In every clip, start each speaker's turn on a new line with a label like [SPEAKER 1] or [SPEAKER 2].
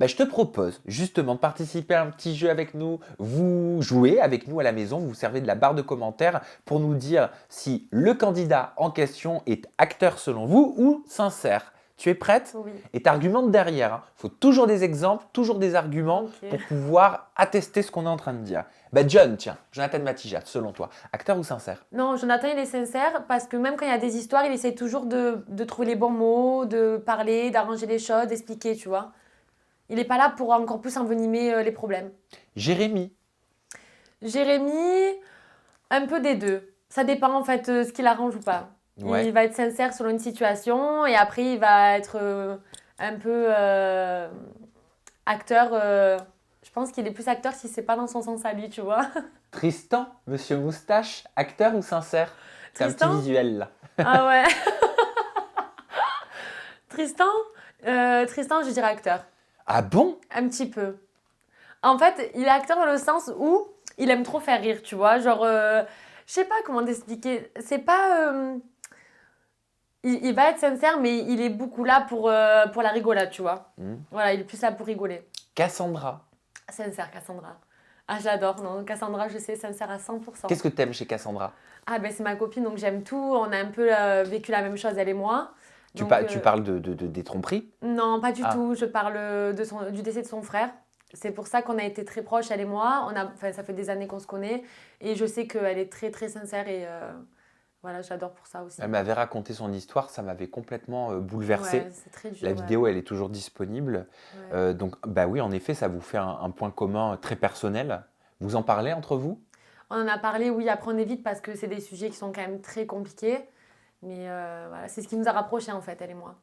[SPEAKER 1] Je te propose justement de participer à un petit jeu avec nous. Vous jouez avec nous à la maison, vous vous servez de la barre de commentaires pour nous dire si le candidat en question est acteur selon vous ou sincère. Tu es prête?
[SPEAKER 2] Oui.
[SPEAKER 1] Et tu argumentes derrière. Il faut toujours des exemples, toujours des arguments
[SPEAKER 2] Ok.
[SPEAKER 1] pour pouvoir attester ce qu'on est en train de dire. John, tiens, Jonathan Matija, selon toi, acteur ou sincère?
[SPEAKER 2] Non, Jonathan, il est sincère parce que même quand il y a des histoires, il essaie toujours de trouver les bons mots, de parler, d'arranger les choses, d'expliquer, tu vois. Il n'est pas là pour encore plus envenimer les problèmes.
[SPEAKER 1] Jérémy,
[SPEAKER 2] Jérémy, un peu des deux. Ça dépend en fait ce qu'il arrange ou pas.
[SPEAKER 1] ouais.
[SPEAKER 2] Il va être sincère selon une situation et après il va être un peu acteur. Je pense qu'il est plus acteur si c'est pas dans son sens à lui, tu vois.
[SPEAKER 1] Tristan, Monsieur Moustache, acteur ou sincère? C'est un petit
[SPEAKER 2] Tristan?
[SPEAKER 1] visuel là.
[SPEAKER 2] Ah ouais. Tristan, Tristan, je dirais acteur.
[SPEAKER 1] Ah bon?
[SPEAKER 2] Un petit peu. En fait, il est acteur dans le sens où il aime trop faire rire, tu vois. Genre, je sais pas comment t'expliquer. C'est pas. Il va être sincère, mais il est beaucoup là pour la rigolade, tu vois. Voilà, il est plus là pour rigoler.
[SPEAKER 1] Cassandra.
[SPEAKER 2] Sincère, Cassandra. Ah, j'adore. Non, Cassandra, je sais, sincère à 100%.
[SPEAKER 1] Qu'est-ce que t'aimes chez Cassandra?
[SPEAKER 2] Ah, ben c'est ma copine, donc j'aime tout. On a un peu vécu la même chose, elle et moi.
[SPEAKER 1] Tu,
[SPEAKER 2] Donc,
[SPEAKER 1] tu parles des tromperies?
[SPEAKER 2] Non, pas du
[SPEAKER 1] Ah.
[SPEAKER 2] tout. Je parle du décès de son frère. C'est pour ça qu'on a été très proches, elle et moi. Ça fait des années qu'on se connaît. Et je sais qu'elle est très, très sincère. Et voilà, j'adore pour ça aussi.
[SPEAKER 1] Elle m'avait raconté son histoire, ça m'avait complètement bouleversé.
[SPEAKER 2] Ouais, c'est très dur.
[SPEAKER 1] La
[SPEAKER 2] ouais.
[SPEAKER 1] vidéo, elle est toujours disponible.
[SPEAKER 2] Ouais.
[SPEAKER 1] Donc, oui, en effet, ça vous fait un point commun très personnel. Vous en parlez entre vous?
[SPEAKER 2] On en a parlé, oui, après on évite parce que c'est des sujets qui sont quand même très compliqués. Mais voilà, c'est ce qui nous a rapprochés en fait, elle et moi.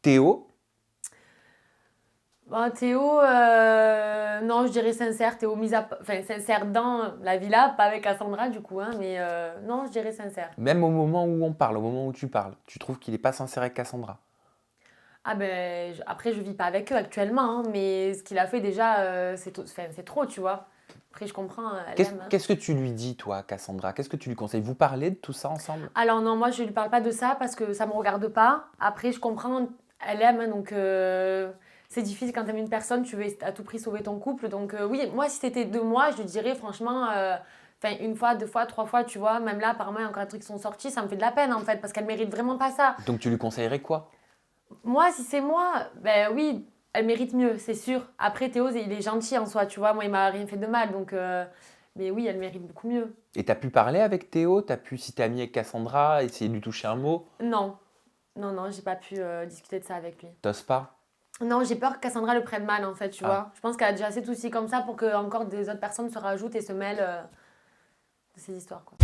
[SPEAKER 1] Théo?
[SPEAKER 2] Bon, Théo, non, je dirais sincère. Théo, sincère dans la villa, pas avec Cassandra du coup, hein, mais non, je dirais sincère.
[SPEAKER 1] Même au moment où on parle, au moment où tu parles, tu trouves qu'il n'est pas sincère avec Cassandra?
[SPEAKER 2] Ah ben, après, je vis pas avec eux actuellement, hein, mais ce qu'il a fait déjà, c'est trop, tu vois. Après, je comprends, elle aime. Hein.
[SPEAKER 1] Qu'est-ce que tu lui dis, toi, Cassandra? Qu'est-ce que tu lui conseilles? Vous parlez de tout ça ensemble?
[SPEAKER 2] Alors non, moi, je lui parle pas de ça parce que ça me regarde pas. Après, je comprends, elle aime, hein, donc c'est difficile quand t'aimes une personne, tu veux à tout prix sauver ton couple. Donc oui, moi, si c'était de moi, je lui dirais franchement, une fois, deux fois, trois fois, tu vois. Même là, apparemment, il y a encore des trucs qui sont sortis, ça me fait de la peine en fait, parce qu'elle mérite vraiment pas ça.
[SPEAKER 1] Donc tu lui conseillerais quoi?
[SPEAKER 2] Moi, si c'est moi, ben oui, elle mérite mieux, c'est sûr. Après, Théo, il est gentil en soi, tu vois. Moi, il m'a rien fait de mal, donc... mais oui, elle mérite beaucoup mieux.
[SPEAKER 1] Et t'as pu parler avec Théo? T'as pu, si t'es amie avec Cassandra, essayer de lui toucher un mot?
[SPEAKER 2] Non, non, j'ai pas pu discuter de ça avec lui.
[SPEAKER 1] T'oses pas?
[SPEAKER 2] Non, j'ai peur que Cassandra le prenne mal, en fait, tu
[SPEAKER 1] Ah.
[SPEAKER 2] vois. Je pense qu'elle a déjà assez de soucis comme ça pour que encore des autres personnes se rajoutent et se mêlent de ces histoires, quoi.